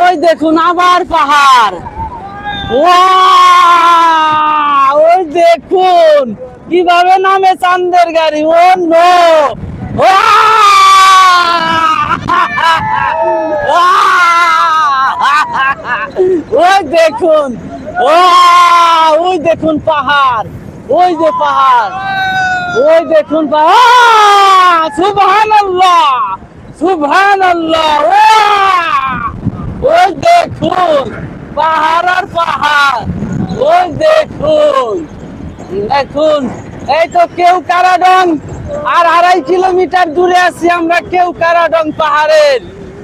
ওই দেখুন আবার পাহাড়। ওই দেখুন কিভাবে নামে চাঁদের গাড়ি। ও নো, ওই দেখুন, ওই দেখুন পাহাড়, ওই যে পাহাড়, ওই দেখুন পাহাড়। সুবহানাল্লাহ, সুবহানাল্লাহ। ওই দেখুন পাহাড় আর পাহাড়। ওই দেখুন, দেখুন এই তো কেওক্রাডং। আর 2.5 কিলোমিটার দূরে আছি আমরা কেওক্রাডং পাহাড়ের।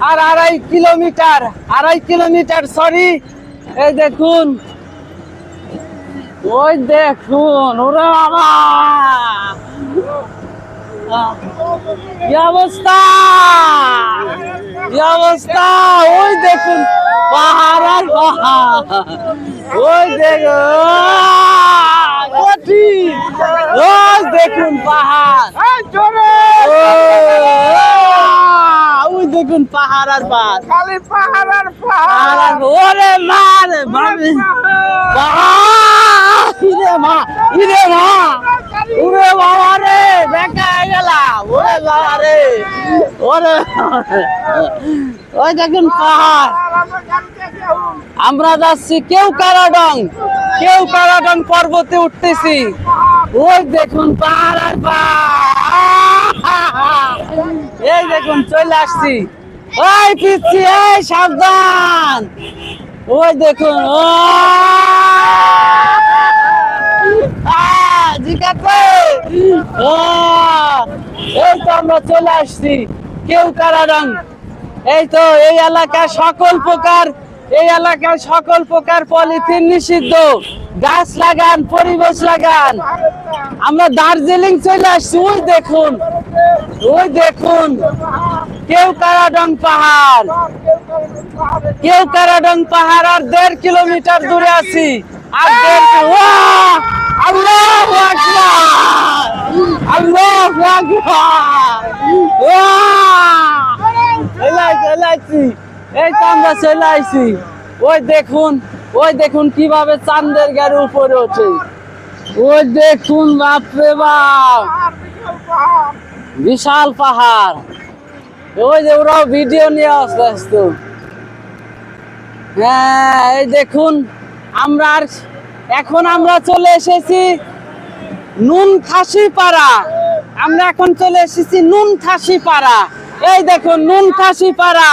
আর 2.5 কিলোমিটার সরি। এই দেখুন, ওই দেখুন, ওরে বাবা কি অবস্থা, কি অবস্থা। ওই দেখুন পাহাড় আর পাহাড়। ওই দেখুন কঠিন। ওই দেখুন পাহাড়, ওই দেখুন পাহাড় আর পাহাড়, খালি পাহাড় আর পাহাড় আর ওরে মারে ভাবি ইরে মা, ইরে মা, ওরে বাবা রে বেকা গেলাম। ওরে বাবা রে, ওরে ওই দেখুন পাহাড়। আমরা যাচ্ছি কেওক্রাডং, কেওক্রাডং পর্বতে উঠতেছি। ওই দেখুন পাহাড় আর পাহাড়। এই দেখুন চলে আসছি। ওই পিচ্ছি, এই সাবধান। ওই দেখুন, ও জিগাতে, এই তো আমরা চলে আসছি কেওক্রাডং। এই তো এই এলাকায় সকল প্রকার, এই এলাকায় সকল প্রকার পলিথিন নিষিদ্ধ। গাছ লাগান, পরিবেশ লাগান। আমরা দার্জিলিং চলে আসছি। ওই দেখুন, ওই দেখুন কেওক্রাডং পাহাড়, কেওক্রাডং পাহাড়। আর 1.5 কিলোমিটার দূরে আছি। আর আল্লাহু আকবার, আল্লাহু আকবার। এই তো আমরা চলে আইছি। ওই দেখুন, ওই দেখুন কিভাবে চাঁদের গাড়ি উপরে ওঠে। ওই দেখুন বাপরে বাপ, বিশাল পাহাড়। ওই যে ওরাও ভিডিও নিয়ে আসতো। হ্যাঁ এই দেখুন আমরা এখন আমরা চলে এসেছি নুনখাসি পাড়া। আমরা এখন চলে এসেছি নুনখাসি পাড়া। এই দেখুন নুনখাসি পাড়া।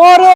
ওরে